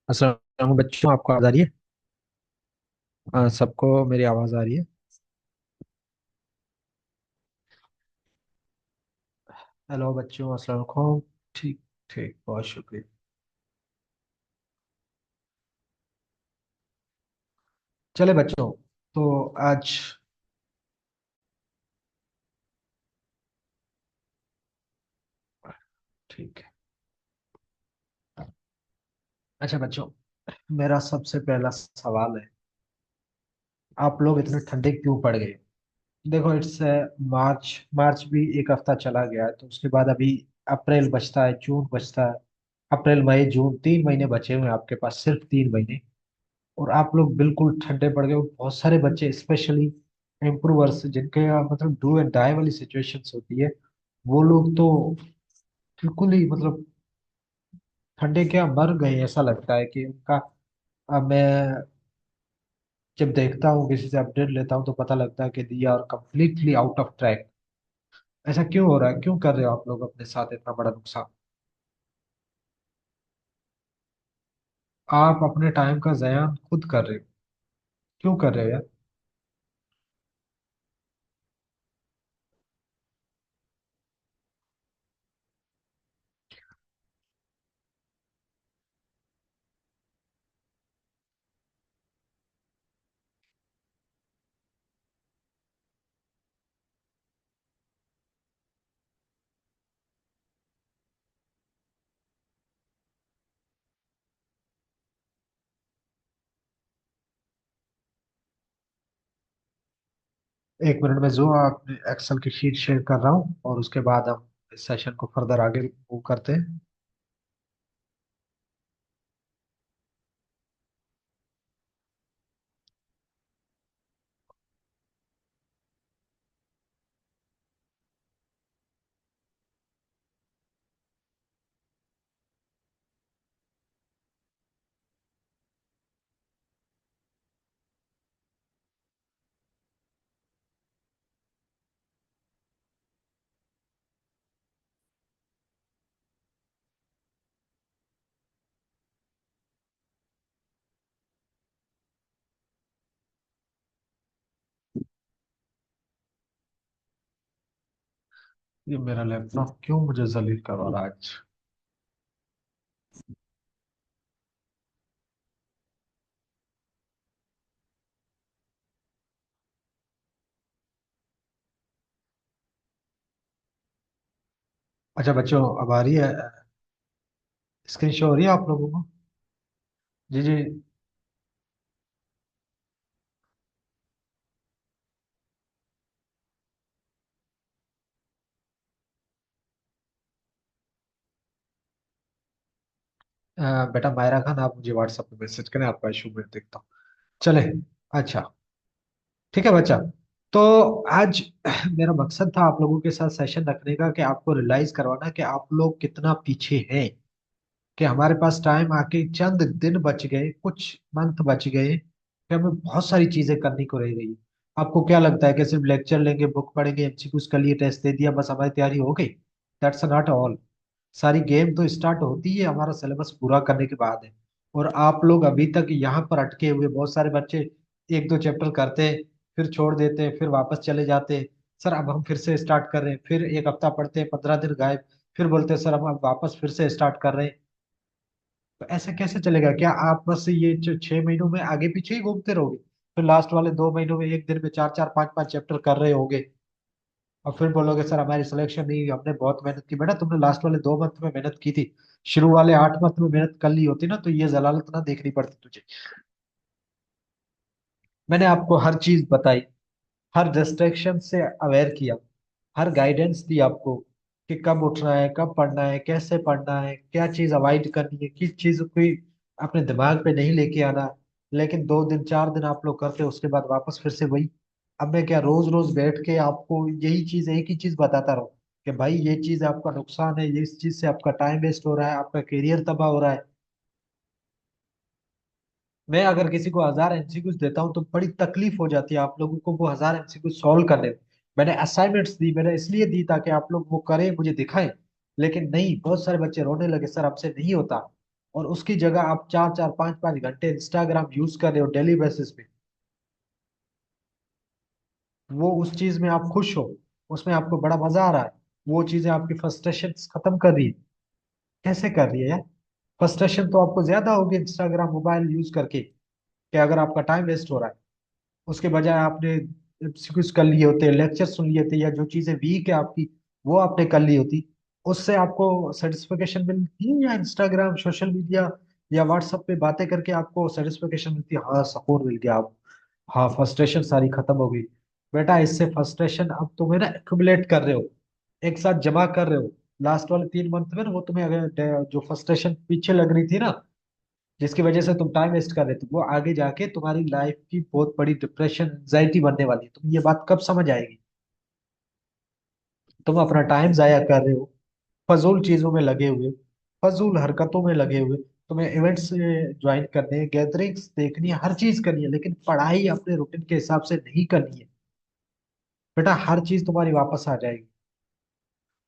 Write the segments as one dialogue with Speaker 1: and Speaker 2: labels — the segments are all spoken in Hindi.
Speaker 1: अस्सलाम बच्चों, आपको आवाज आ रही है? सबको मेरी आवाज आ रही है? हेलो बच्चों, अस्सलाम वालेकुम। ठीक। ठीक, बहुत शुक्रिया। चले बच्चों, तो आज ठीक है। अच्छा बच्चों, मेरा सबसे पहला सवाल है, आप लोग इतने ठंडे क्यों पड़ गए? देखो, इट्स मार्च। मार्च भी एक हफ्ता चला गया है, तो उसके बाद अभी अप्रैल बचता है, जून बचता है। अप्रैल, मई, जून, 3 महीने बचे हुए हैं आपके पास, सिर्फ 3 महीने। और आप लोग बिल्कुल ठंडे पड़ गए हो। बहुत सारे बच्चे, स्पेशली इम्प्रूवर्स जिनके मतलब डू एंड डाई वाली सिचुएशंस होती है, वो लोग तो बिल्कुल ही मतलब ठंडे क्या मर गए ऐसा लगता है कि उनका। अब मैं जब देखता हूँ किसी से अपडेट लेता हूँ तो पता लगता है कि they are completely out of track. ऐसा क्यों हो रहा है, क्यों कर रहे हो आप लोग अपने साथ इतना बड़ा नुकसान? आप अपने टाइम का ज़यान खुद कर रहे हो। क्यों कर रहे हो यार? एक मिनट में जो आप एक्सेल की शीट शेयर कर रहा हूँ और उसके बाद हम इस सेशन को फर्दर आगे मूव करते हैं। ये मेरा लैपटॉप क्यों मुझे जलील करवा रहा है आज? अच्छा बच्चों, अब आ रही है? स्क्रीन शो हो रही है आप लोगों को? जी जी। बेटा मायरा खान, आप मुझे व्हाट्सएप पे मैसेज करें, आपका इशू मैं देखता हूँ। चले। अच्छा। ठीक है बच्चा। तो आज मेरा मकसद था आप लोगों के साथ सेशन रखने का कि आपको रियलाइज करवाना कि आप लोग कितना पीछे हैं। कि हमारे पास टाइम आके चंद दिन बच गए, कुछ मंथ बच गए कि हमें बहुत सारी चीजें करनी को रह गई। आपको क्या लगता है कि सिर्फ लेक्चर लेंगे, बुक पढ़ेंगे, एमसीक्यूज कर लिए, टेस्ट दे दिया, बस हमारी तैयारी हो गई? That's not all. सारी गेम तो स्टार्ट होती है हमारा सिलेबस पूरा करने के बाद है। और आप लोग अभी तक यहाँ पर अटके हुए, बहुत सारे बच्चे एक दो चैप्टर करते, फिर छोड़ देते, फिर वापस चले जाते। सर अब हम फिर से स्टार्ट कर रहे हैं, फिर एक हफ्ता पढ़ते, 15 दिन गायब, फिर बोलते हैं सर हम अब वापस फिर से स्टार्ट कर रहे हैं। तो ऐसा कैसे चलेगा? क्या आप बस ये जो 6 महीनों में आगे पीछे ही घूमते रहोगे? फिर लास्ट वाले 2 महीनों में एक दिन में चार चार पांच पांच चैप्टर कर रहे होगे, और फिर बोलोगे सर हमारी सिलेक्शन नहीं हुई, हमने बहुत मेहनत की। बेटा तुमने लास्ट वाले 2 मंथ में मेहनत की थी, शुरू वाले 8 मंथ में मेहनत कर ली होती ना, तो ये जलालत ना देखनी पड़ती तुझे। मैंने आपको हर चीज बताई, हर डिस्ट्रैक्शन से अवेयर किया, हर गाइडेंस दी आपको कि कब उठना है, कब पढ़ना है, कैसे पढ़ना है, क्या चीज अवॉइड करनी है, किस चीज को अपने दिमाग पे नहीं लेके आना। लेकिन 2 दिन 4 दिन आप लोग करते हो, उसके बाद वापस फिर से वही। अब मैं क्या रोज रोज बैठ के आपको यही चीज, एक ही चीज बताता रहूं कि भाई ये चीज आपका नुकसान है, ये इस चीज से आपका टाइम वेस्ट हो रहा है, आपका करियर तबाह हो रहा है? मैं अगर किसी को 1000 एमसीक्यूज देता हूँ तो बड़ी तकलीफ हो जाती है आप लोगों को वो 1000 एमसीक्यूज सॉल्व करने में। मैंने असाइनमेंट्स दी, मैंने इसलिए दी ताकि आप लोग वो करें, मुझे दिखाएं। लेकिन नहीं, बहुत सारे बच्चे रोने लगे सर हमसे नहीं होता। और उसकी जगह आप 4 4 5 5 घंटे इंस्टाग्राम यूज कर रहे हो डेली बेसिस पे। वो उस चीज में आप खुश हो, उसमें आपको बड़ा मजा आ रहा है, वो चीजें आपकी फ्रस्ट्रेशन खत्म कर रही है। कैसे कर रही है यार? फ्रस्ट्रेशन तो आपको ज्यादा होगी इंस्टाग्राम मोबाइल यूज करके, कि अगर आपका टाइम वेस्ट हो रहा है। उसके बजाय आपने क्विज कर लिए होते, लेक्चर सुन लिए थे, या जो चीजें वीक है आपकी वो आपने कर ली होती। उससे आपको सेटिस्फेक्शन मिलती है, या इंस्टाग्राम सोशल मीडिया या व्हाट्सएप पे बातें करके आपको सेटिस्फेक्शन मिलती है? हाँ सुकून मिल गया आप, हाँ फ्रस्ट्रेशन सारी खत्म हो गई। बेटा इससे फ्रस्ट्रेशन अब तुम है ना एक्युमुलेट कर रहे हो, एक साथ जमा कर रहे हो। लास्ट वाले 3 मंथ में ना वो तुम्हें अगर जो फ्रस्ट्रेशन पीछे लग रही थी ना, जिसकी वजह से तुम टाइम वेस्ट कर रहे थे, वो आगे जाके तुम्हारी लाइफ की बहुत बड़ी डिप्रेशन एंजाइटी बनने वाली है। तुम ये बात कब समझ आएगी? तुम अपना टाइम जाया कर रहे हो, फजूल चीजों में लगे हुए, फजूल हरकतों में लगे हुए। तुम्हें इवेंट्स ज्वाइन करने हैं, गैदरिंग्स देखनी है, हर चीज करनी है, लेकिन पढ़ाई अपने रूटीन के हिसाब से नहीं करनी है। बेटा हर चीज तुम्हारी वापस आ जाएगी।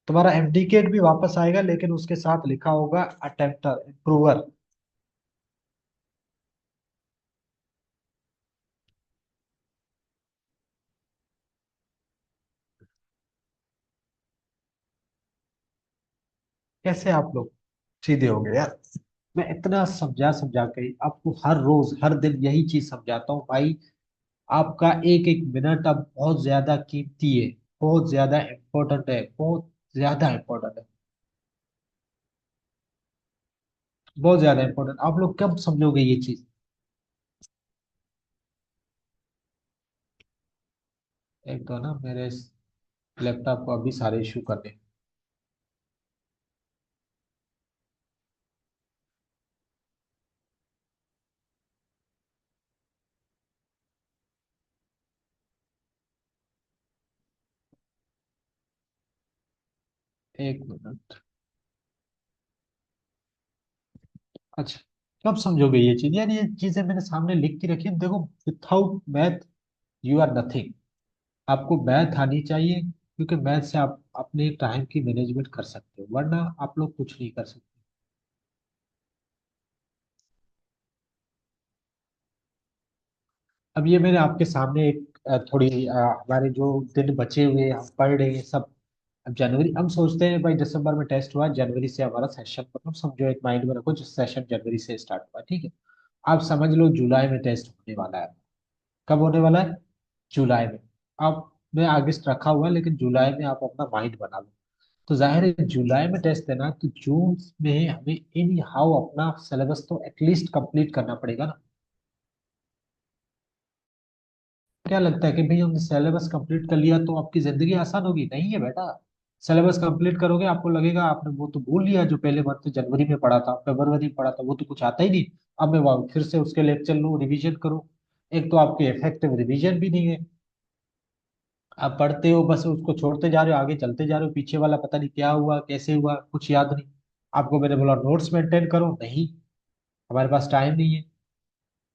Speaker 1: तुम्हारा एमडीकेट भी वापस आएगा, लेकिन उसके साथ लिखा होगा अटेम्प्टर इम्प्रूवर। कैसे आप लोग सीधे हो गए यार? मैं इतना समझा समझा के आपको हर रोज हर दिन यही चीज समझाता हूँ भाई। आपका एक एक मिनट अब बहुत ज्यादा कीमती है, बहुत ज्यादा इम्पोर्टेंट है, बहुत ज्यादा इम्पोर्टेंट है, बहुत ज्यादा इम्पोर्टेंट। आप लोग कब समझोगे ये चीज? एक तो ना मेरे लैपटॉप को अभी सारे इशू करने। एक मिनट। अच्छा, कब समझोगे ये चीज यार? ये चीजें मैंने सामने लिख के रखी हैं। देखो, without math you are nothing. आपको मैथ आनी चाहिए, क्योंकि मैथ से आप अपने टाइम की मैनेजमेंट कर सकते हो, वरना आप लोग कुछ नहीं कर सकते। अब ये मैंने आपके सामने एक थोड़ी हमारे जो दिन बचे हुए हम पढ़ रहे हैं सब। अब जनवरी हम सोचते हैं भाई दिसंबर में टेस्ट हुआ, जनवरी से हमारा सेशन, मतलब समझो एक माइंड में रखो जिस सेशन जनवरी से स्टार्ट हुआ, ठीक है। आप समझ लो जुलाई में टेस्ट होने वाला है। कब होने वाला है? जुलाई में। अब मैं अगस्त रखा हुआ है, लेकिन जुलाई में आप अपना माइंड बना लो। तो जाहिर है जुलाई में टेस्ट देना है, तो जून में हमें इन हाउ अपना सिलेबस तो एटलीस्ट कंप्लीट करना पड़ेगा ना। क्या लगता है कि भाई हमने सिलेबस कंप्लीट कर लिया तो आपकी जिंदगी आसान होगी? नहीं है बेटा। सिलेबस कंप्लीट करोगे, आपको लगेगा आपने वो तो भूल लिया जो पहले मंथ जनवरी में पढ़ा था, फरवरी में पढ़ा था, वो तो कुछ आता ही नहीं। अब मैं फिर से उसके लेक्चर लूँ, रिवीजन करूँ। एक तो आपकी इफेक्टिव रिवीजन भी नहीं है। आप पढ़ते हो बस उसको छोड़ते जा रहे हो, आगे चलते जा रहे हो, पीछे वाला पता नहीं क्या हुआ कैसे हुआ कुछ याद नहीं। आपको मैंने बोला नोट्स मेंटेन करो, नहीं, हमारे पास टाइम नहीं है।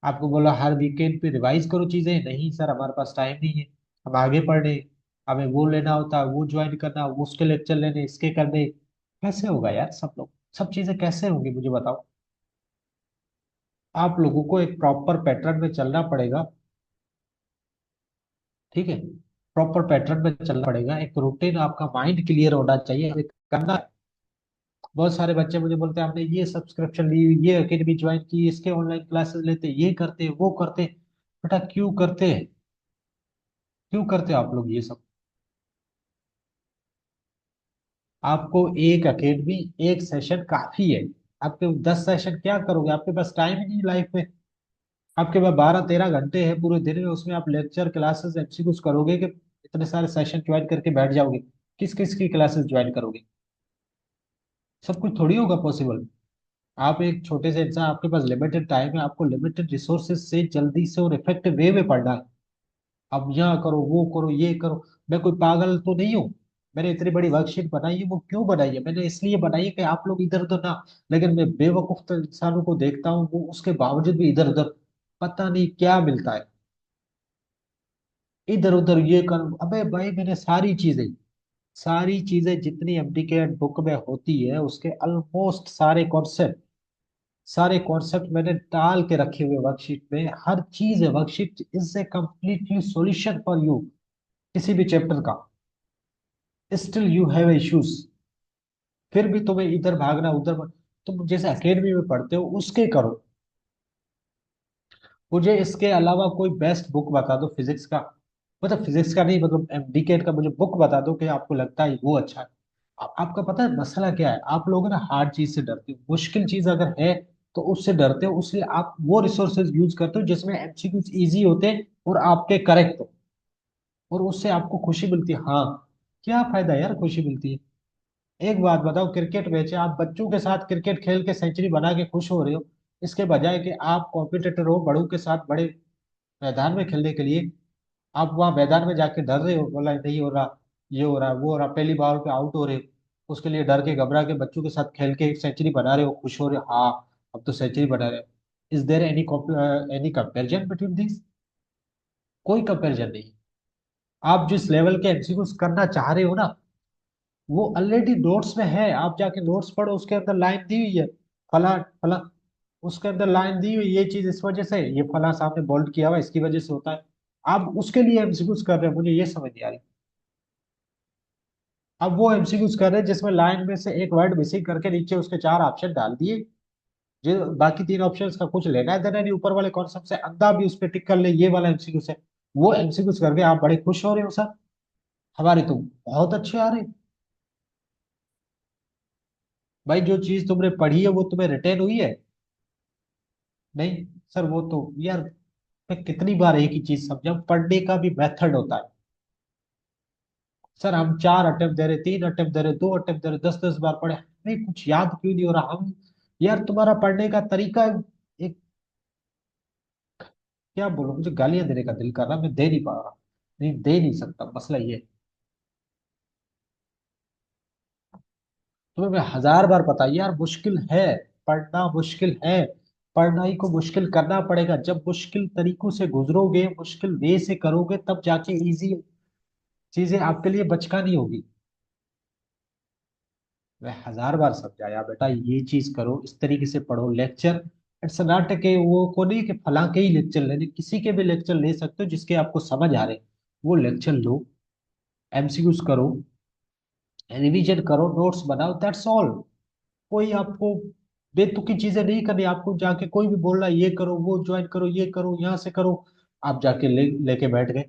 Speaker 1: आपको बोला हर वीकेंड पे रिवाइज करो चीजें, नहीं सर हमारे पास टाइम नहीं है, हम आगे पढ़ रहे हैं। हमें वो लेना होता है, वो ज्वाइन करना, वो उसके लेक्चर लेने, इसके करने। कैसे होगा यार सब लोग, सब चीजें कैसे होंगी मुझे बताओ। आप लोगों को एक प्रॉपर पैटर्न में चलना पड़ेगा, ठीक है। प्रॉपर पैटर्न में चलना पड़ेगा, एक रूटीन, आपका माइंड क्लियर होना चाहिए, हमें करना है। बहुत सारे बच्चे मुझे बोलते हैं हमने ये सब्सक्रिप्शन ली, ये एकेडमी ज्वाइन की, इसके ऑनलाइन क्लासेस लेते, ये करते वो करते। बेटा क्यों करते हैं? क्यों करते हो आप लोग ये सब? आपको एक एकेडमी, एक सेशन काफी है। आपके 10 सेशन क्या करोगे? आपके पास टाइम ही नहीं लाइफ में। आपके पास 12-13 घंटे हैं पूरे दिन में, उसमें आप लेक्चर क्लासेस एमसीक्यूज करोगे कि इतने सारे सेशन ज्वाइन करके बैठ जाओगे? किस किस की क्लासेस ज्वाइन करोगे? सब कुछ थोड़ी होगा पॉसिबल। आप एक छोटे से इंसान, आपके पास लिमिटेड टाइम है, आपको लिमिटेड रिसोर्सेज से जल्दी से और इफेक्टिव वे में पढ़ना है। अब यहाँ करो, वो करो, ये करो। मैं कोई पागल तो नहीं हूँ। मैंने इतनी बड़ी वर्कशीट बनाई है, वो क्यों बनाई है? मैंने इसलिए बनाई है कि आप लोग इधर उधर ना। लेकिन मैं बेवकूफ तो इंसानों को देखता हूँ, वो उसके बावजूद भी इधर उधर, पता नहीं क्या मिलता है, इधर उधर ये कर। अबे भाई मैंने सारी चीजें जितनी एमडीके बुक में होती है उसके ऑलमोस्ट सारे कॉन्सेप्ट मैंने डाल के रखे हुए वर्कशीट में। हर चीज है, worksheet is a completely solution for you, किसी भी चैप्टर का। स्टिल यू हैव इश्यूज, फिर भी तुम्हें इधर भागना उधर तुम जैसे एकेडमी में पढ़ते हो उसके करो। मुझे इसके अलावा कोई बेस्ट बुक बता दो फिजिक्स का, मतलब फिजिक्स का नहीं, मतलब एमडीकेट का मुझे बुक बता दो कि आपको लगता है वो अच्छा है। आपका पता है मसला क्या है? आप लोग ना हार्ड चीज से डरते हो, मुश्किल चीज अगर है तो उससे डरते हो, उसलिए आप वो रिसोर्सेज यूज करते हो जिसमें एमसीक्यूज इजी होते हैं और आपके करेक्ट हो, और उससे आपको खुशी मिलती है। हाँ, क्या फायदा यार खुशी मिलती है? एक बात बताओ, क्रिकेट मैच है, आप बच्चों के साथ क्रिकेट खेल के सेंचुरी बना के खुश हो रहे हो, इसके बजाय कि आप कॉम्पिटिटर हो बड़ों के साथ बड़े मैदान में खेलने के लिए, आप वहाँ मैदान में जाके डर रहे हो, बोला नहीं हो रहा, ये हो रहा वो हो रहा, पहली बॉल पे आउट हो रहे हो, उसके लिए डर के घबरा के बच्चों के साथ खेल के एक सेंचुरी बना रहे हो, खुश हो रहे हो, हाँ अब तो सेंचुरी बना रहे हो। Is there any comparison between this? कोई कंपेरिजन नहीं। आप जिस लेवल के एमसीक्यूज करना चाह रहे हो ना, वो ऑलरेडी नोट्स में है, आप जाके नोट्स पढ़ो, उसके अंदर लाइन दी हुई है, फला फला, उसके अंदर लाइन दी हुई, ये चीज इस वजह से, ये फला सामने बोल्ड किया हुआ इसकी वजह से होता है। आप उसके लिए एमसीक्यूज कर रहे हो, मुझे ये समझ नहीं आ रही। अब वो एमसीक्यूज कर रहे हैं जिसमें लाइन में से एक वर्ड मिसिंग करके नीचे उसके चार ऑप्शन डाल दिए, जो बाकी तीन ऑप्शंस का कुछ लेना है देना नहीं, ऊपर वाले कॉन्सेप्ट से अंधा भी उस पर टिक कर ले, ये वाला एमसीक्यू है। वो एमसीक्यूज करके आप बड़े खुश हो रहे हो सर, हमारे तो बहुत अच्छे आ रहे हैं। भाई जो चीज तुमने पढ़ी है वो तुम्हें रिटेन हुई है? नहीं सर, वो तो यार, मैं कितनी बार एक ही चीज समझाऊं, पढ़ने का भी मेथड होता है। सर हम चार अटेम्प्ट दे रहे, तीन अटेम्प्ट दे रहे, दो अटेम्प्ट दे रहे, 10-10 बार पढ़े, नहीं कुछ याद क्यों नहीं हो रहा हम? यार तुम्हारा पढ़ने का तरीका, एक, क्या बोलो, मुझे गालियां देने का दिल कर रहा, मैं दे नहीं पा रहा, नहीं दे नहीं सकता, मसला ये है। तुम्हें मैं 1000 बार बताइए यार, मुश्किल है, पढ़ना मुश्किल है, पढ़ाई को मुश्किल करना पड़ेगा, जब मुश्किल तरीकों से गुजरोगे, मुश्किल वे से करोगे, तब जाके इजी चीजें आपके लिए बचकानी होगी। मैं 1000 बार समझाया बेटा, ये चीज करो, इस तरीके से पढ़ो लेक्चर। इट्स नॉट के वो को नहीं कि फला के ही लेक्चर लेने, किसी के भी लेक्चर ले सकते हो जिसके आपको समझ आ रहे, वो लेक्चर लो, एमसीक्यूज करो, रिवीजन करो, नोट्स बनाओ, दैट्स ऑल। कोई आपको बेतुकी चीजें नहीं करनी, आपको जाके कोई भी बोल रहा है ये करो वो ज्वाइन करो ये करो यहाँ से करो, आप जाके लेके बैठ गए,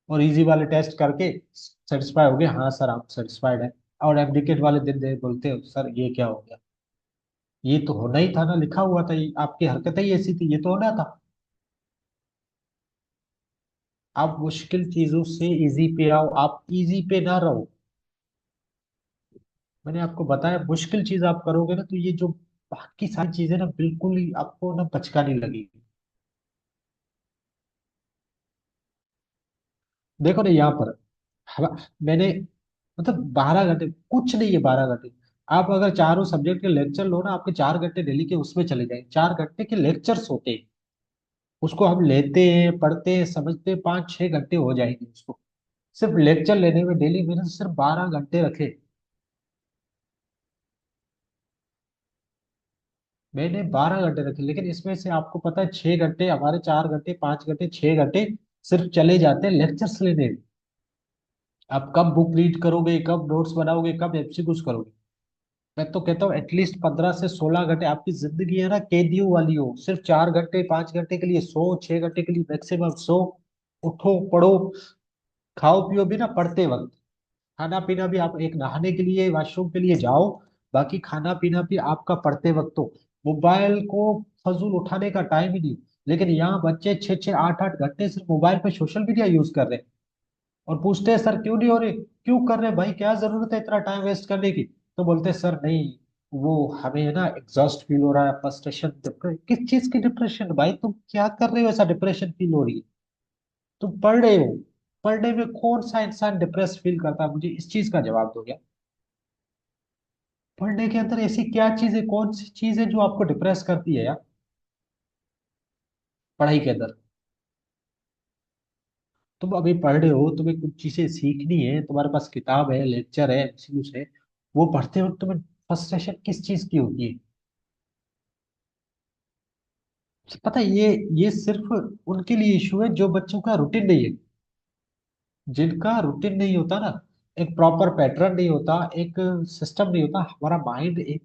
Speaker 1: और इजी वाले टेस्ट करके सेटिस्फाई हो गए, हाँ सर आप सेटिस्फाइड है, और एबडिकेट वाले दिन दे बोलते हो सर ये क्या हो गया, ये तो होना ही था ना, लिखा हुआ था, ये आपकी हरकतें ही ऐसी थी, ये तो होना था। आप मुश्किल चीजों से इजी पे आओ, आप इजी पे ना रहो। मैंने आपको बताया, मुश्किल चीज आप करोगे ना तो ये जो बाकी सारी चीजें ना बिल्कुल ही आपको ना बचकानी लगेगी। देखो ना यहाँ पर, मैंने, मतलब 12 घंटे कुछ नहीं है, 12 घंटे, आप अगर चारों सब्जेक्ट के लेक्चर लो ना, आपके 4 घंटे डेली के उसमें चले जाएंगे, 4 घंटे के लेक्चर्स होते हैं, उसको हम लेते हैं पढ़ते हैं समझते हैं, 5-6 घंटे हो जाएंगे उसको, सिर्फ लेक्चर लेने में डेली मैंने सिर्फ 12 घंटे रखे। मैंने 12 घंटे रखे, लेकिन इसमें से आपको पता है 6 घंटे हमारे, 4 घंटे 5 घंटे 6 घंटे सिर्फ चले जाते हैं लेक्चर्स लेने में। आप कब बुक रीड करोगे, कब नोट्स बनाओगे, कब एमसीक्यूज करोगे? मैं तो कहता हूँ एटलीस्ट 15 से 16 घंटे आपकी जिंदगी है ना कैदियों वाली हो, सिर्फ 4 घंटे 5 घंटे के लिए सो, 6 घंटे के लिए मैक्सिमम सो, उठो पढ़ो, खाओ पियो भी ना पढ़ते वक्त, खाना पीना भी आप एक नहाने के लिए वॉशरूम के लिए जाओ, बाकी खाना पीना भी आपका पढ़ते वक्त हो। मोबाइल को फजूल उठाने का टाइम ही नहीं। लेकिन यहाँ बच्चे 6-6 8-8 घंटे सिर्फ मोबाइल पे सोशल मीडिया यूज कर रहे हैं, और पूछते हैं सर क्यों नहीं हो रहे, क्यों कर रहे हैं भाई, क्या जरूरत है इतना टाइम वेस्ट करने की? तो बोलते हैं सर नहीं, वो हमें ना एग्जॉस्ट फील हो रहा है, फ्रस्ट्रेशन, किस चीज की डिप्रेशन भाई, तुम क्या कर रहे हो ऐसा डिप्रेशन फील हो रही है? तुम पढ़ रहे हो, पढ़ने में कौन सा इंसान डिप्रेस फील करता है, मुझे इस चीज का जवाब दो क्या? पढ़ने के अंदर ऐसी क्या चीज है, कौन सी चीज है जो आपको डिप्रेस करती है यार, पढ़ाई के अंदर? तुम अभी पढ़ रहे हो, तुम्हें कुछ चीजें सीखनी है, तुम्हारे पास किताब है, लेक्चर है, एमसीक्यूज है, वो पढ़ते वक्त तुम्हें फ्रस्ट्रेशन किस चीज की होती है? पता है, ये सिर्फ उनके लिए इशू है जो बच्चों का रूटीन नहीं है, जिनका रूटीन नहीं होता ना, एक प्रॉपर पैटर्न नहीं होता, एक सिस्टम नहीं होता, हमारा माइंड एक,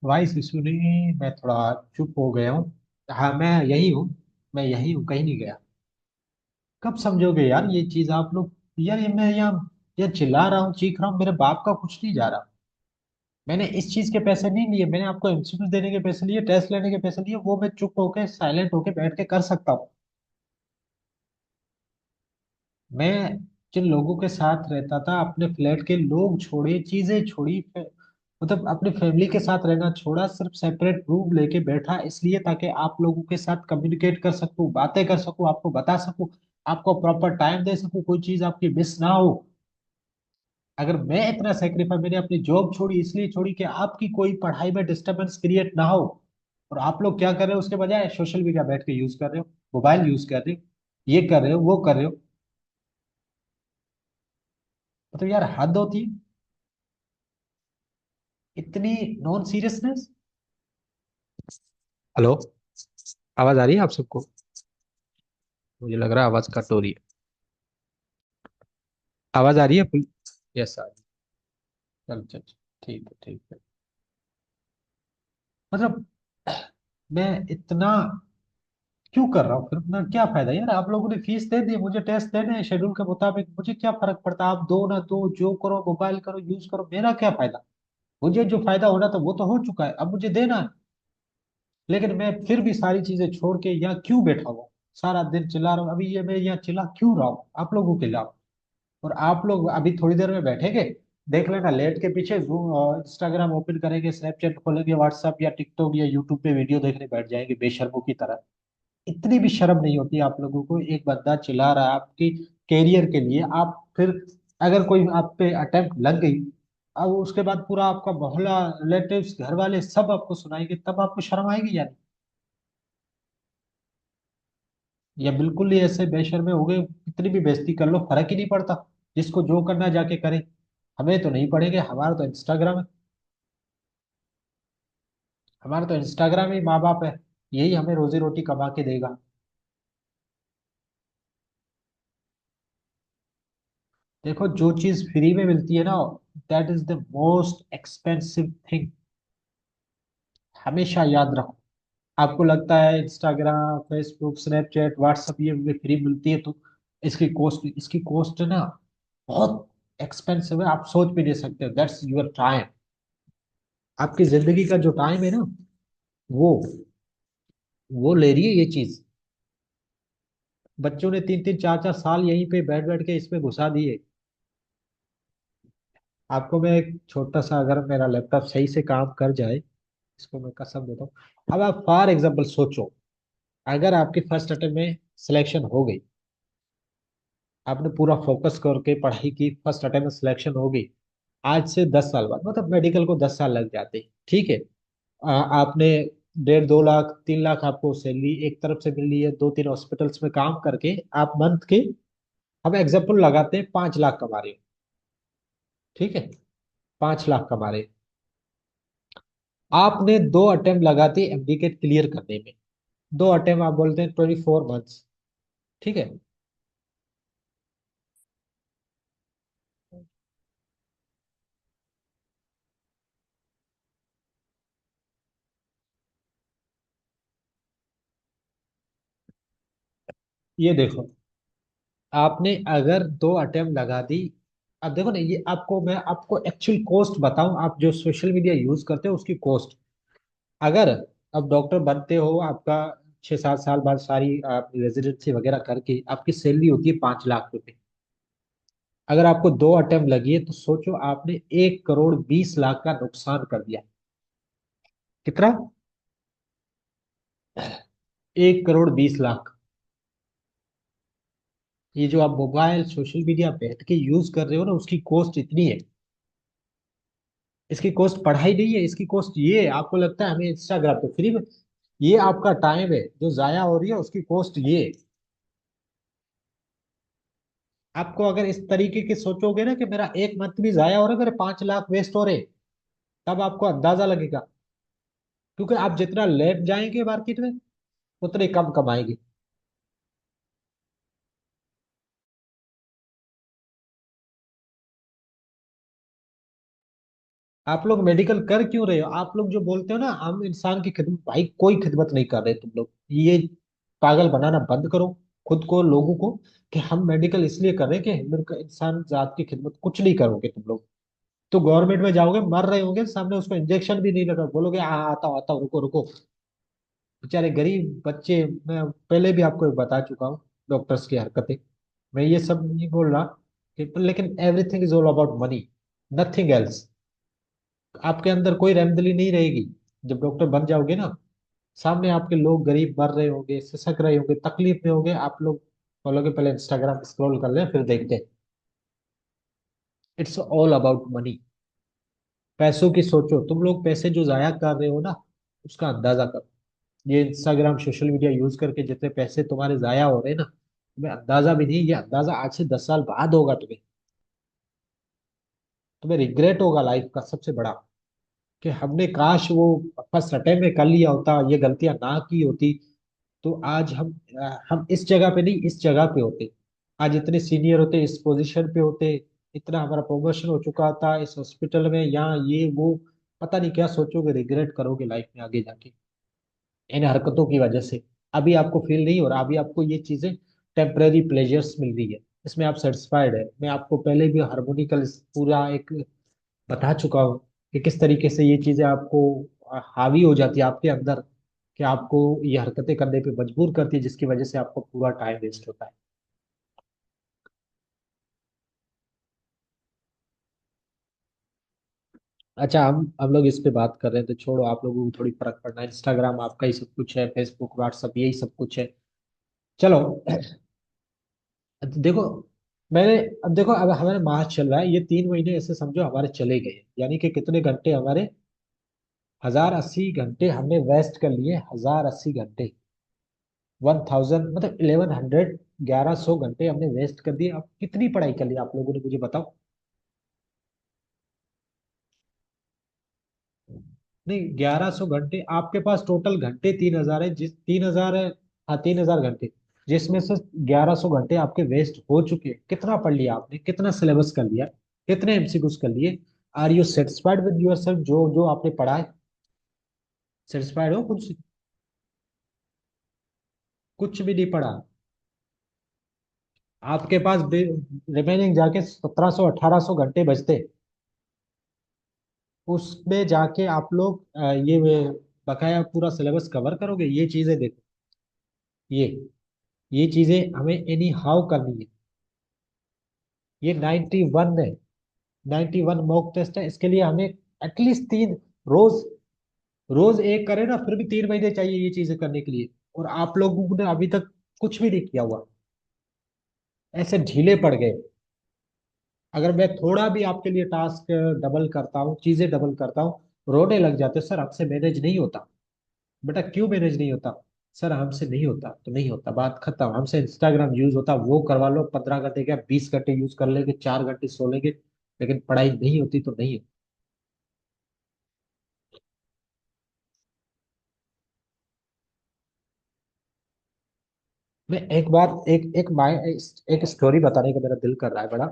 Speaker 1: वॉइस इशू नहीं, मैं थोड़ा चुप हो गया हूँ। हाँ मैं यही हूँ, मैं यही हूँ, कहीं नहीं गया। कब समझोगे यार ये चीज आप लोग? यार ये मैं यहाँ ये चिल्ला रहा हूँ, चीख रहा हूँ, मेरे बाप का कुछ नहीं जा रहा। मैंने इस चीज के पैसे नहीं लिए, मैंने आपको एमसीक्यू देने के पैसे लिए, टेस्ट लेने के पैसे लिए, वो मैं चुप होके साइलेंट होके बैठ के कर सकता हूँ। मैं जिन लोगों के साथ रहता था, अपने फ्लैट के लोग छोड़े, चीजें छोड़ी, मतलब अपनी फैमिली के साथ रहना छोड़ा, सिर्फ सेपरेट रूम लेके बैठा इसलिए ताकि आप लोगों के साथ कम्युनिकेट कर सकूं, बातें कर सकूं, आपको बता सकूं, आपको प्रॉपर टाइम दे सकूं, कोई चीज आपकी मिस ना हो। अगर मैं इतना सेक्रीफाई, मैंने अपनी जॉब छोड़ी इसलिए छोड़ी कि आपकी कोई पढ़ाई में डिस्टरबेंस क्रिएट ना हो। और आप लोग क्या कर रहे हो उसके बजाय? सोशल मीडिया बैठ के यूज कर रहे हो, मोबाइल यूज कर रहे हो, ये कर रहे हो, वो कर रहे हो। मतलब यार हद होती है, इतनी नॉन सीरियसनेस। हेलो, आवाज आ रही है आप सबको? मुझे लग रहा है आवाज कट हो रही है। आवाज आ रही है फुल? यस आ रही है। चल चल चल, ठीक है ठीक है। मतलब मैं इतना क्यों कर रहा हूँ फिर? मैं क्या फायदा यार? आप लोगों ने फीस दे दी, मुझे टेस्ट देने हैं शेड्यूल के मुताबिक, मुझे क्या फर्क पड़ता? आप दो ना दो, जो करो मोबाइल करो यूज करो, मेरा क्या फायदा? मुझे जो फायदा होना था वो तो हो चुका है, अब मुझे देना है। लेकिन मैं फिर भी सारी चीजें छोड़ के यहाँ क्यों बैठा हुआ हूँ? सारा दिन चिल्ला रहा हूँ, अभी ये मैं यहाँ चिल्ला क्यों रहा हूँ आप लोगों के खिलाफ? और आप लोग अभी थोड़ी देर में बैठेंगे, देख लेना, लेट के पीछे इंस्टाग्राम ओपन करेंगे, स्नैपचैट खोलेंगे, व्हाट्सएप या टिकटॉक या यूट्यूब पे वीडियो देखने बैठ जाएंगे बेशर्मों की तरह। इतनी भी शर्म नहीं होती आप लोगों को? एक बंदा चिल्ला रहा है आपकी कैरियर के लिए, आप फिर अगर कोई आप पे अटेम्प्ट लग गई, अब उसके बाद पूरा आपका मोहल्ला, रिलेटिव्स, घर वाले सब आपको सुनाएंगे, तब आपको शर्म आएगी यार? या बिल्कुल ही ऐसे बेशर्मे हो गए, कितनी भी बेइज्जती कर लो फर्क ही नहीं पड़ता, जिसको जो करना है जाके करे, हमें तो नहीं पड़ेंगे, हमारा तो इंस्टाग्राम है। हमारा तो इंस्टाग्राम ही माँ बाप है, यही हमें रोजी रोटी कमा के देगा। देखो जो चीज फ्री में मिलती है ना, that is the most expensive thing, हमेशा याद रखो। आपको लगता है इंस्टाग्राम, फेसबुक, स्नैपचैट, व्हाट्सएप ये फ्री मिलती है तो इसकी कॉस्ट ना बहुत एक्सपेंसिव है, आप सोच भी नहीं सकते। दैट्स योर टाइम, आपकी जिंदगी का जो टाइम है ना, वो वो ले रही है ये चीज। बच्चों ने 3 3 4 4 साल यहीं पे बैठ बैठ के इसमें घुसा दिए। आपको मैं एक छोटा सा, अगर मेरा लैपटॉप सही से काम कर जाए, इसको मैं कसम देता हूँ। अब आप फॉर एग्जाम्पल सोचो, अगर आपकी फर्स्ट अटेम्प्ट में सिलेक्शन हो गई, आपने पूरा फोकस करके पढ़ाई की, फर्स्ट अटेम्प्ट में सिलेक्शन हो गई, आज से 10 साल बाद, मतलब मेडिकल को 10 साल लग जाते हैं, ठीक है। आपने 1.5 2 लाख 3 लाख आपको सैलरी एक तरफ से मिल रही है, 2 3 हॉस्पिटल्स में काम करके आप मंथ के, हम एग्जाम्पल लगाते हैं 5 लाख कमा रहे हो, ठीक है, 5 लाख कमा रहे हो। आपने 2 अटेम्प्ट लगाते एमडी के क्लियर करने में, 2 अटेम्प्ट आप बोलते हैं 24 मंथ्स, ठीक है। ये देखो, आपने अगर 2 अटेम्प्ट लगा दी, अब देखो ना, ये आपको मैं आपको एक्चुअल कॉस्ट बताऊं, आप जो सोशल मीडिया यूज करते हो उसकी कॉस्ट। अगर अब डॉक्टर बनते हो, आपका 6 7 साल बाद सारी आप रेजिडेंसी वगैरह करके आपकी सैलरी होती है 5 लाख रुपए। अगर आपको 2 अटेम्प्ट लगी है तो सोचो, आपने 1 करोड़ 20 लाख का नुकसान कर दिया। कितना? 1 करोड़ 20 लाख। ये जो आप मोबाइल सोशल मीडिया बैठ के यूज कर रहे हो ना, उसकी कॉस्ट इतनी है। इसकी कॉस्ट पढ़ाई नहीं है, इसकी कॉस्ट ये है, आपको लगता है हमें इंस्टाग्राम पे फ्री में, ये आपका टाइम है जो जाया हो रही है, उसकी कॉस्ट ये है। आपको अगर इस तरीके के सोचोगे ना कि मेरा एक मंथ भी जाया हो रहा है, मेरे 5 लाख वेस्ट हो रहे, तब आपको अंदाजा लगेगा। क्योंकि आप जितना लेट जाएंगे मार्केट में, उतने कम कमाएंगे। आप लोग मेडिकल कर क्यों रहे हो? आप लोग जो बोलते हो ना आम इंसान की खिदमत, भाई कोई खिदमत नहीं कर रहे तुम लोग। ये पागल बनाना बंद करो खुद को, लोगों को, कि हम मेडिकल इसलिए कर रहे हैं कि हिंदुस्तान इंसान जात की खिदमत। कुछ नहीं करोगे तुम लोग। तो गवर्नमेंट में जाओगे, मर रहे होंगे सामने, उसको इंजेक्शन भी नहीं लगा, बोलोगे आता हूँ, रुको रुको। बेचारे गरीब बच्चे। मैं पहले भी आपको बता चुका हूँ डॉक्टर्स की हरकतें। मैं ये सब नहीं बोल रहा कि, लेकिन everything is all about money, nothing else. आपके अंदर कोई रहमदिली नहीं रहेगी। जब डॉक्टर बन जाओगे ना, सामने आपके लोग गरीब मर रहे होंगे, सिसक रहे होंगे, तकलीफ में होंगे, आप लोग बोलोगे पहले इंस्टाग्राम स्क्रॉल कर ले फिर देखते हैं। It's all about money. पैसों की सोचो। तुम लोग पैसे जो जाया कर रहे हो ना, उसका अंदाजा करो। ये इंस्टाग्राम सोशल मीडिया यूज करके जितने पैसे तुम्हारे जाया हो रहे हैं ना, तुम्हें अंदाजा भी नहीं। ये अंदाजा आज से 10 साल बाद होगा तुम्हें। तुम्हें रिग्रेट होगा लाइफ का सबसे बड़ा, कि हमने काश वो फर्स्ट अटेम्प्ट में कर लिया होता, ये गलतियां ना की होती, तो आज हम इस जगह पे नहीं, इस जगह पे होते। आज इतने सीनियर होते, इस पोजीशन पे होते, इतना हमारा प्रमोशन हो चुका था इस हॉस्पिटल में, यहाँ ये वो। पता नहीं क्या सोचोगे, रिग्रेट करोगे लाइफ में आगे जाके इन हरकतों की वजह से। अभी आपको फील नहीं हो रहा, अभी आपको ये चीजें टेम्पररी प्लेजर्स मिल रही है, इसमें आप सेटिस्फाइड है। मैं आपको पहले भी हार्मोनिकल पूरा एक बता चुका हूँ कि किस तरीके से ये चीजें आपको हावी हो जाती है आपके अंदर, कि आपको ये हरकतें करने पे मजबूर करती है, जिसकी वजह से आपको पूरा टाइम वेस्ट होता है। अच्छा, हम लोग इस पे बात कर रहे हैं तो छोड़ो, आप लोगों को थोड़ी फर्क पड़ना है। इंस्टाग्राम आपका ही सब कुछ है, फेसबुक व्हाट्सअप यही सब कुछ है। चलो। देखो, मैंने, अब देखो, अब हमारे मार्च चल रहा है, ये 3 महीने ऐसे समझो हमारे चले गए, यानी कि कितने घंटे हमारे, 1080 घंटे हमने वेस्ट कर लिए। 1080 घंटे, 1000 मतलब 1100, 1100 घंटे हमने वेस्ट कर दिए। अब कितनी पढ़ाई कर ली आप लोगों ने, मुझे बताओ। नहीं, 1100 घंटे आपके पास टोटल घंटे 3000 है, जिस 3000 है, हाँ 3000 घंटे, जिसमें से 1100 घंटे आपके वेस्ट हो चुके हैं। कितना पढ़ लिया आपने, कितना सिलेबस कर लिया, कितने एमसीक्यूज कर लिए? Are you satisfied with yourself, जो जो आपने पढ़ा है? सेटिस्फाइड हो कुछ? कुछ भी नहीं पढ़ा। आपके पास रिमेनिंग जाके 1700 1800 घंटे बचते। उसमें जाके आप लोग बकाया पूरा सिलेबस कवर करोगे? ये चीजें देखो, ये ये चीजें हमें एनी हाउ करनी है। ये 91 है, 91 मॉक टेस्ट है, इसके लिए हमें एटलीस्ट 3 रोज, रोज एक करें ना, फिर भी 3 महीने चाहिए ये चीजें करने के लिए। और आप लोगों ने अभी तक कुछ भी नहीं किया हुआ, ऐसे ढीले पड़ गए। अगर मैं थोड़ा भी आपके लिए टास्क डबल करता हूँ, चीजें डबल करता हूँ, रोने लग जाते, सर हमसे मैनेज नहीं होता। बेटा क्यों मैनेज नहीं होता? सर हमसे नहीं होता तो नहीं होता, बात खत्म। हमसे इंस्टाग्राम यूज होता, वो करवा लो, 15 घंटे क्या 20 घंटे यूज कर लेंगे, 4 घंटे सो लेंगे, लेकिन पढ़ाई नहीं होती तो नहीं होती। मैं एक बार एक स्टोरी बताने का मेरा दिल कर रहा है बड़ा।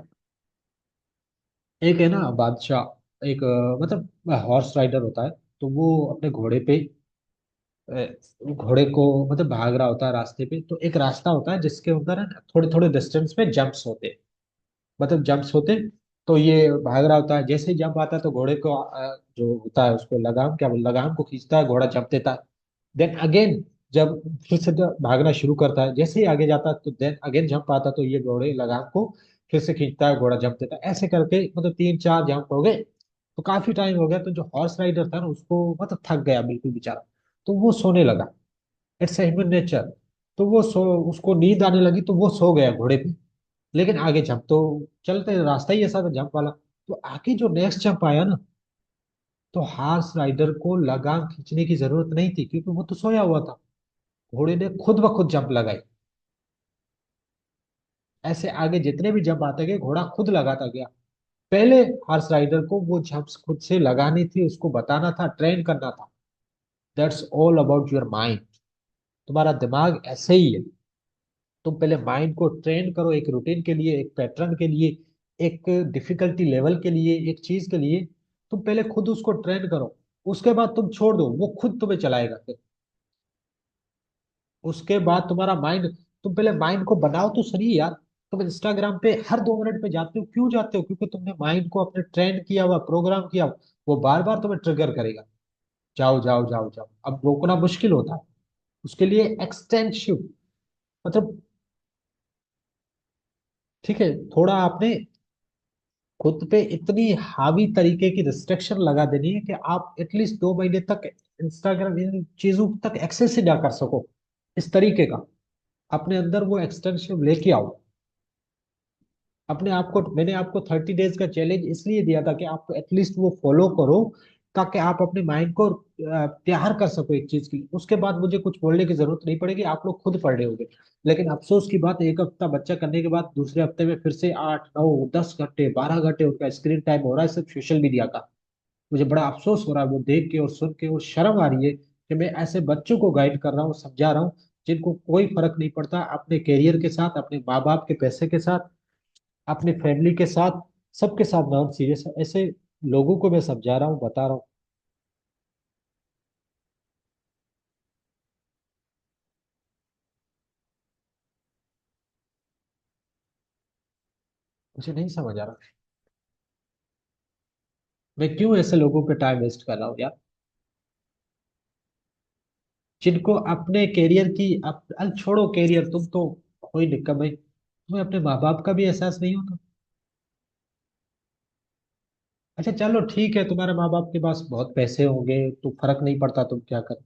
Speaker 1: एक है ना बादशाह, एक मतलब हॉर्स राइडर होता है। तो वो अपने घोड़े पे, घोड़े को मतलब भाग रहा होता है रास्ते पे। तो एक रास्ता होता है जिसके अंदर है ना थोड़े थोड़े डिस्टेंस पे जंप्स होते हैं, मतलब जंप्स होते। तो ये भाग रहा होता है, जैसे ही जंप आता है तो घोड़े को जो होता है उसको लगाम, क्या बोल, लगाम को खींचता है, घोड़ा जंप देता है। देन अगेन, जब फिर से भागना शुरू करता है, जैसे ही आगे जाता है तो देन अगेन जंप आता है, तो ये घोड़े लगाम को फिर से खींचता है, घोड़ा जंप देता है। ऐसे करके मतलब 3 4 जंप हो गए। तो काफी टाइम हो गया, तो जो हॉर्स राइडर था ना उसको मतलब थक गया बिल्कुल बेचारा। तो वो सोने लगा। It's human nature. तो वो सो उसको नींद आने लगी, तो वो सो गया घोड़े पे। लेकिन आगे जंप तो चलते, रास्ता ही ऐसा था जंप वाला। तो आगे जो नेक्स्ट जंप आया ना, तो हॉर्स राइडर को लगाम खींचने की जरूरत नहीं थी, क्योंकि वो तो सोया हुआ था। घोड़े ने खुद ब खुद जंप लगाई। ऐसे आगे जितने भी जंप आते गए, घोड़ा खुद लगाता गया। पहले हॉर्स राइडर को वो जंप्स खुद से लगानी थी, उसको बताना था, ट्रेन करना था। That's all about your mind. तुम्हारा दिमाग ऐसे ही है। तुम पहले माइंड को ट्रेन करो एक रूटीन के लिए, एक पैटर्न के लिए, एक डिफिकल्टी लेवल के लिए, एक चीज के लिए। तुम पहले खुद उसको ट्रेन करो, उसके बाद तुम छोड़ दो, वो खुद तुम्हें चलाएगा फिर। उसके बाद तुम्हारा माइंड, तुम पहले माइंड को बनाओ तो सही यार। तुम इंस्टाग्राम पे हर 2 मिनट पे जाते हो, क्यों जाते हो? क्योंकि तुमने माइंड को अपने ट्रेन किया हुआ, प्रोग्राम किया हुआ, वो बार बार तुम्हें ट्रिगर करेगा, जाओ जाओ जाओ जाओ। अब रोकना मुश्किल होता है, उसके लिए एक्सटेंसिव, मतलब, ठीक है, थोड़ा आपने खुद पे इतनी हावी तरीके की रिस्ट्रिक्शन लगा देनी है कि आप एटलीस्ट 2 महीने तक इंस्टाग्राम इन चीजों तक एक्सेस ही ना कर सको, इस तरीके का अपने अंदर वो एक्सटेंसिव लेके आओ। अपने आप को, मैंने आपको 30 डेज का चैलेंज इसलिए दिया था कि आप एटलीस्ट वो फॉलो करो, ताकि आप अपने माइंड को तैयार कर सको एक चीज के लिए। उसके बाद मुझे कुछ बोलने की जरूरत नहीं पड़ेगी, आप लोग खुद पढ़ रहे होगे। लेकिन अफसोस की बात, एक हफ्ता बच्चा करने के बाद दूसरे हफ्ते में फिर से 8 9 10 घंटे 12 घंटे उनका स्क्रीन टाइम हो रहा है सिर्फ सोशल मीडिया का। मुझे बड़ा अफसोस हो रहा है वो देख के और सुन के, और शर्म आ रही है कि मैं ऐसे बच्चों को गाइड कर रहा हूँ, समझा रहा हूँ, जिनको कोई फर्क नहीं पड़ता अपने करियर के साथ, अपने माँ बाप के पैसे के साथ, अपनी फैमिली के साथ, सबके साथ नॉन सीरियस है। ऐसे लोगों को मैं समझा रहा हूँ, बता रहा हूँ। मुझे नहीं समझ आ रहा मैं क्यों ऐसे लोगों पे टाइम वेस्ट कर रहा हूँ यार, जिनको अपने करियर की अल छोड़ो करियर, तुम तो कोई निकम भाई, तुम्हें अपने माँ बाप का भी एहसास नहीं होता। अच्छा चलो ठीक है, तुम्हारे माँ बाप के पास बहुत पैसे होंगे तो फर्क नहीं पड़ता तुम क्या कर,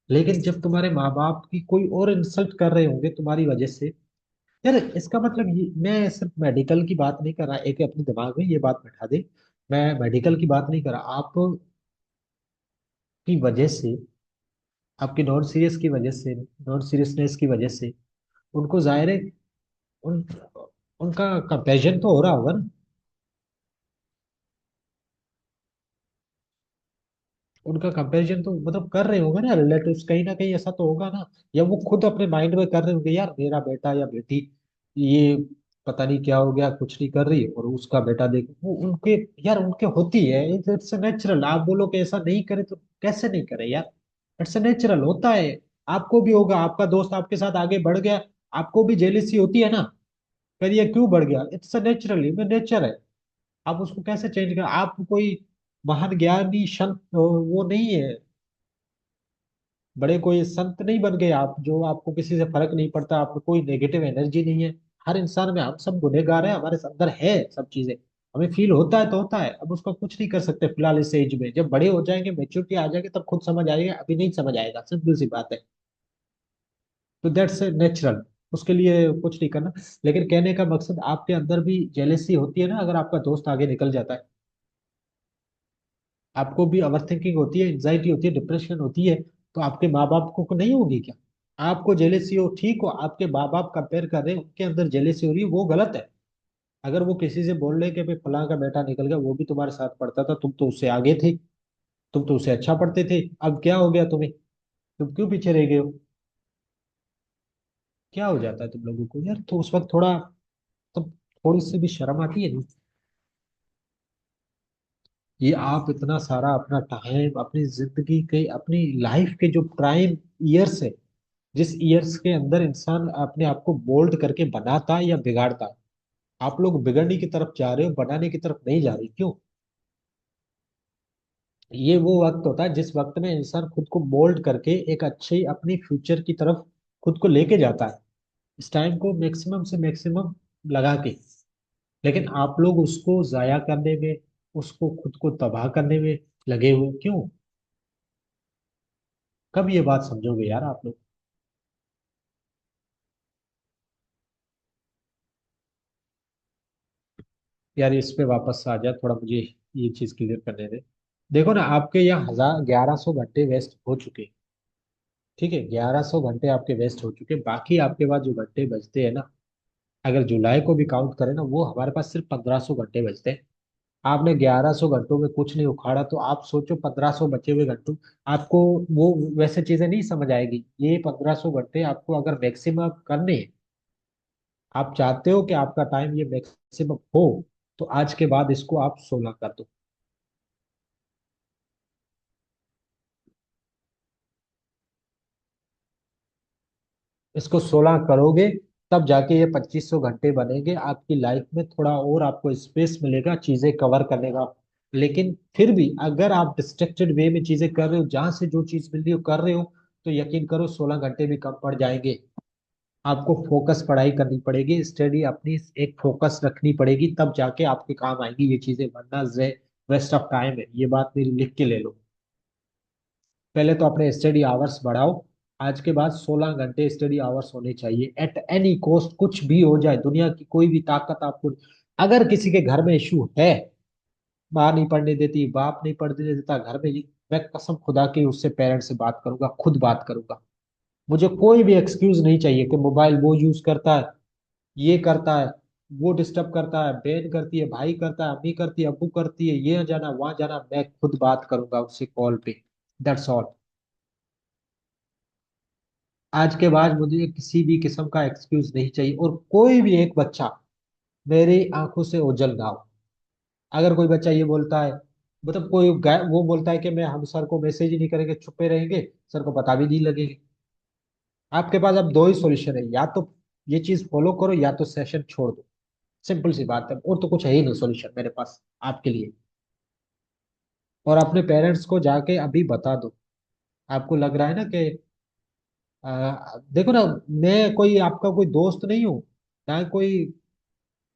Speaker 1: लेकिन जब तुम्हारे माँ बाप की कोई और इंसल्ट कर रहे होंगे तुम्हारी वजह से, यार इसका मतलब ये, मैं सिर्फ मेडिकल की बात नहीं कर रहा, एक अपने दिमाग में ये बात बैठा दे, मैं मेडिकल की बात नहीं कर रहा, आपकी वजह से, आपकी नॉन सीरियस की वजह से, नॉन सीरियसनेस की वजह से उनको जाहिर है, उन उनका कंपेरिजन तो हो रहा होगा ना, उनका कंपैरिजन तो मतलब कर रहे होंगे ना रिलेटिव्स, कहीं ना कहीं ऐसा तो होगा ना, या वो खुद अपने माइंड में कर रहे होंगे, यार मेरा बेटा या बेटी ये पता नहीं क्या हो गया, कुछ नहीं कर रही, और उसका बेटा देखो वो उनके, यार उनके होती है, इट्स नेचुरल। आप बोलो कि ऐसा नहीं करे तो कैसे नहीं करे यार, इट्स नेचुरल होता है। आपको भी होगा, आपका दोस्त आपके साथ आगे बढ़ गया, आपको भी जेलिसी होती है ना, पर ये क्यों बढ़ गया? इट्स नेचुरली में नेचर है। आप उसको कैसे चेंज कर, आप कोई महान ज्ञानी संत वो नहीं है, बड़े कोई संत नहीं बन गए आप, जो आपको किसी से फर्क नहीं पड़ता, आपको कोई नेगेटिव एनर्जी नहीं है। हर इंसान में, हम सब गुनहगार हैं, हमारे अंदर है सब चीजें, हमें फील होता है तो होता है, अब उसका कुछ नहीं कर सकते फिलहाल इस एज में। जब बड़े हो जाएंगे, मेच्योरिटी आ जाएगी, तब खुद समझ आएगा, अभी नहीं समझ आएगा, सिंपल सी बात है। तो दैट्स नेचुरल, उसके लिए कुछ नहीं करना। लेकिन कहने का मकसद, आपके अंदर भी जेलेसी होती है ना, अगर आपका दोस्त आगे निकल जाता है, आपको भी ओवर थिंकिंग होती है, एंजाइटी होती है, डिप्रेशन होती है, तो आपके माँ बाप को नहीं होगी क्या? आपको जेलेसी हो, ठीक हो, आपके माँ बाप कंपेयर कर रहे हैं, उनके अंदर जेलेसी हो रही है, वो गलत है। अगर वो किसी से बोल रहे हैं कि भाई फलां का बेटा निकल गया, वो भी तुम्हारे साथ पढ़ता था, तुम तो उससे आगे थे, तुम तो उससे अच्छा पढ़ते थे, अब क्या हो गया तुम्हें? तुम क्यों पीछे रह गए हो? क्या हो जाता है तुम लोगों को यार? तो उस वक्त थोड़ा, तो थोड़ी सी भी शर्म आती है नहीं? ये आप इतना सारा अपना टाइम, अपनी जिंदगी के, अपनी लाइफ के जो प्राइम ईयर्स है, जिस ईयर्स के अंदर इंसान अपने आप को मोल्ड करके बनाता है या बिगाड़ता है, आप लोग बिगड़ने की तरफ जा रहे हो, बनाने की तरफ नहीं जा रहे, क्यों? ये वो वक्त होता है जिस वक्त में इंसान खुद को मोल्ड करके एक अच्छी अपनी फ्यूचर की तरफ खुद को लेके जाता है, इस टाइम को मैक्सिमम से मैक्सिमम लगा के। लेकिन आप लोग उसको जाया करने में, उसको खुद को तबाह करने में लगे हुए, क्यों? कब ये बात समझोगे यार आप लोग? यार इस पे वापस आ जाए थोड़ा, मुझे ये चीज क्लियर करने दे। देखो ना, आपके यहाँ 1100 घंटे वेस्ट हो चुके, ठीक है, 1100 घंटे आपके वेस्ट हो चुके, बाकी आपके पास जो घंटे बचते हैं ना, अगर जुलाई को भी काउंट करें ना, वो हमारे पास सिर्फ 1500 घंटे बचते हैं। आपने 1100 घंटों में कुछ नहीं उखाड़ा, तो आप सोचो 1500 बचे हुए घंटों, आपको वो वैसे चीजें नहीं समझ आएगी। ये 1500 घंटे आपको अगर मैक्सिमम करने हैं, आप चाहते हो कि आपका टाइम ये मैक्सिमम हो, तो आज के बाद इसको आप 16 कर दो। इसको 16 करोगे तब जाके ये 2500 घंटे बनेंगे। आपकी लाइफ में थोड़ा और आपको स्पेस मिलेगा चीजें कवर करने का। लेकिन फिर भी अगर आप डिस्ट्रक्टेड वे में चीजें कर रहे हो, जहां से जो चीज मिल रही हो कर रहे हो, तो यकीन करो 16 घंटे भी कम पड़ जाएंगे। आपको फोकस पढ़ाई करनी पड़ेगी, स्टडी अपनी एक फोकस रखनी पड़ेगी, तब जाके आपके काम आएंगी ये चीजें, वरना वेस्ट ऑफ टाइम है। ये बात मेरी लिख के ले लो। पहले तो अपने स्टडी आवर्स बढ़ाओ। आज के बाद 16 घंटे स्टडी आवर्स होने चाहिए एट एनी कॉस्ट। कुछ भी हो जाए, दुनिया की कोई भी ताकत आपको, अगर किसी के घर में इशू है, माँ नहीं पढ़ने देती, बाप नहीं पढ़ने देता घर में, मैं कसम खुदा की उससे पेरेंट्स से बात करूंगा, खुद बात करूंगा। मुझे कोई भी एक्सक्यूज नहीं चाहिए कि मोबाइल वो यूज करता है, ये करता है, वो डिस्टर्ब करता है, बहन करती है, भाई करता है, अम्मी करती है, अब्बू करती है, ये जाना वहां जाना। मैं खुद बात करूंगा उससे कॉल पे। That's all. आज के बाद मुझे किसी भी किस्म का एक्सक्यूज नहीं चाहिए, और कोई भी एक बच्चा मेरी आंखों से ओझल ना हो। अगर कोई बच्चा ये बोलता है, मतलब वो बोलता है कि मैं हम सर को मैसेज ही नहीं करेंगे, छुपे रहेंगे, सर को पता भी नहीं लगेगी। आपके पास अब दो ही सॉल्यूशन है, या तो ये चीज फॉलो करो या तो सेशन छोड़ दो। सिंपल सी बात है, और तो कुछ है ही नहीं सॉल्यूशन मेरे पास आपके लिए। और अपने पेरेंट्स को जाके अभी बता दो। आपको लग रहा है ना कि देखो ना, मैं कोई आपका कोई दोस्त नहीं हूँ, ना कोई।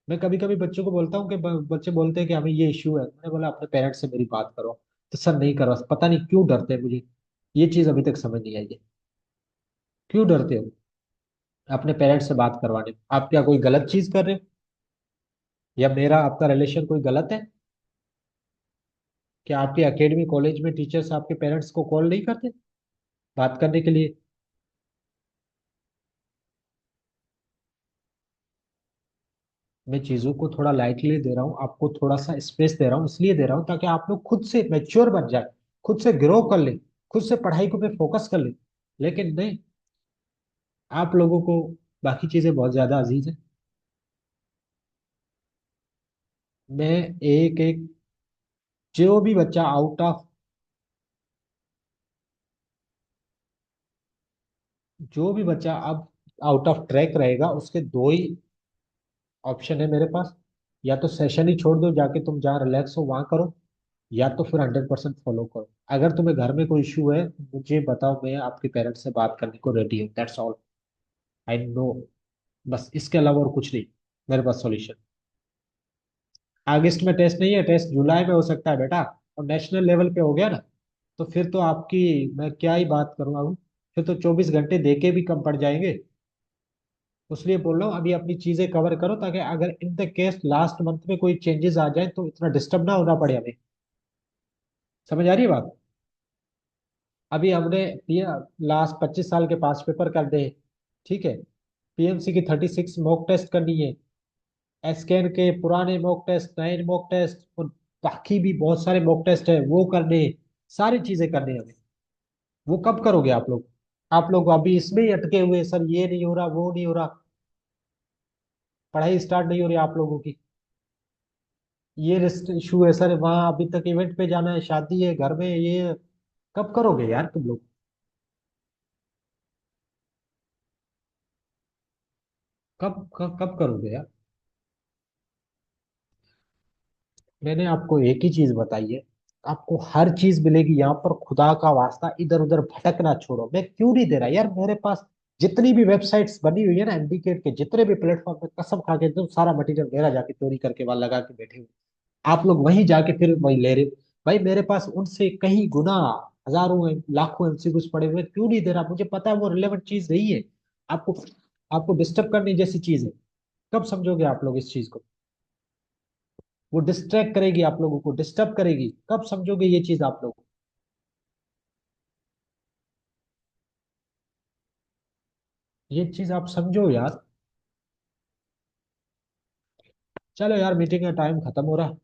Speaker 1: मैं कभी कभी बच्चों को बोलता हूँ कि बच्चे बोलते हैं कि हमें ये इश्यू है, मैंने बोला अपने पेरेंट्स से मेरी बात करो। तो सर नहीं करो, पता नहीं क्यों डरते हैं मुझे। ये चीज अभी तक समझ नहीं आई है, क्यों डरते हो अपने पेरेंट्स से बात करवाने में? आप क्या कोई गलत चीज कर रहे हो, या मेरा आपका रिलेशन कोई गलत है? क्या आपके एकेडमी कॉलेज में टीचर्स आपके पेरेंट्स को कॉल नहीं करते बात करने के लिए? मैं चीजों को थोड़ा लाइटली दे रहा हूँ, आपको थोड़ा सा स्पेस दे रहा हूँ, इसलिए दे रहा हूँ ताकि आप लोग खुद से मैच्योर बन जाए, खुद से ग्रो कर ले, खुद से पढ़ाई को पे फोकस कर ले। लेकिन नहीं, आप लोगों को बाकी चीजें बहुत ज्यादा अजीज है। मैं एक एक, जो भी बच्चा आउट ऑफ, जो भी बच्चा अब आउट ऑफ ट्रैक रहेगा, उसके दो ही ऑप्शन है मेरे पास। या तो सेशन ही छोड़ दो, जाके तुम जहाँ रिलैक्स हो वहां करो, या तो फिर 100% फॉलो करो। अगर तुम्हें घर में कोई इशू है मुझे बताओ, मैं आपके पेरेंट्स से बात करने को रेडी हूँ। That's all I know. बस इसके अलावा और कुछ नहीं मेरे पास सॉल्यूशन। अगस्त में टेस्ट नहीं है, टेस्ट जुलाई में हो सकता है बेटा, और नेशनल लेवल पे हो गया ना, तो फिर तो आपकी, मैं क्या ही बात करूँ अब। फिर तो 24 घंटे दे के भी कम पड़ जाएंगे। इसलिए बोल रहा हूँ अभी अपनी चीजें कवर करो, ताकि अगर in the case last month में कोई चेंजेस आ जाए तो इतना डिस्टर्ब ना होना पड़े हमें। समझ आ रही है बात? अभी हमने लास्ट 25 साल के पास पेपर कर दे, ठीक है। पीएमसी की 36 मॉक टेस्ट करनी है, एसकेन के पुराने मॉक टेस्ट, नए मॉक टेस्ट, और बाकी भी बहुत सारे मॉक टेस्ट है वो करने हैं। सारी चीजें करनी है हमें। वो कब करोगे आप लोग? आप लोग अभी इसमें ही अटके हुए, सर ये नहीं हो रहा, वो नहीं हो रहा, पढ़ाई स्टार्ट नहीं हो रही आप लोगों की। ये इशू है सर, वहां अभी तक इवेंट पे जाना है, शादी है घर में, ये कब करोगे यार तुम लोग? कब करोगे यार? मैंने आपको एक ही चीज बताई है, आपको हर चीज मिलेगी यहाँ पर। खुदा का वास्ता इधर उधर भटकना छोड़ो। मैं क्यों नहीं दे रहा यार, मेरे पास जितनी भी वेबसाइट्स बनी हुई है ना एमडीकेट के, जितने भी प्लेटफॉर्म पे, कसम खा के एकदम सारा मटेरियल मेरा जाके चोरी करके वहां लगा के बैठे हुए। आप लोग वहीं जाके फिर वही ले रहे हो। भाई मेरे पास उनसे कहीं गुना, हजारों लाखों एमसीक्यूज पड़े हुए, क्यों नहीं दे रहा? मुझे पता है वो रिलेवेंट चीज नहीं है। आपको आपको डिस्टर्ब करने जैसी चीज है। कब समझोगे आप लोग इस चीज को? वो डिस्ट्रैक्ट करेगी आप लोगों को, डिस्टर्ब करेगी, कब समझोगे ये चीज आप लोग? ये चीज आप समझो यार। चलो यार, मीटिंग का टाइम खत्म हो रहा है।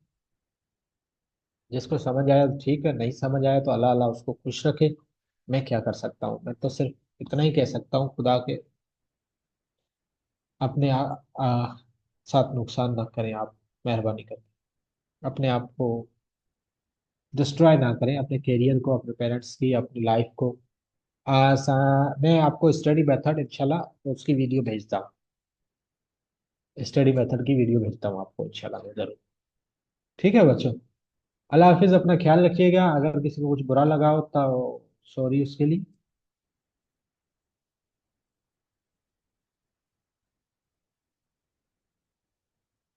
Speaker 1: जिसको समझ आया तो ठीक है, नहीं समझ आया तो अल्लाह अल्लाह उसको खुश रखे। मैं क्या कर सकता हूँ? मैं तो सिर्फ इतना ही कह सकता हूँ, खुदा के अपने साथ नुकसान ना करें आप, मेहरबानी करें। अपने आप को डिस्ट्रॉय ना करें, अपने कैरियर को, अपने पेरेंट्स की, अपनी लाइफ को। मैं आपको स्टडी मेथड इंशाल्लाह उसकी वीडियो भेजता हूँ, स्टडी मेथड की वीडियो भेजता हूँ आपको इंशाल्लाह मैं जरूर। ठीक है बच्चों, अल्लाह हाफिज, अपना ख्याल रखिएगा। अगर किसी को कुछ बुरा लगा हो तो सॉरी उसके लिए।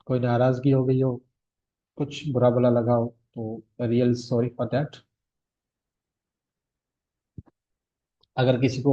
Speaker 1: कोई नाराजगी हो गई हो, कुछ बुरा भला लगा हो तो रियल सॉरी फॉर दैट। अगर किसी को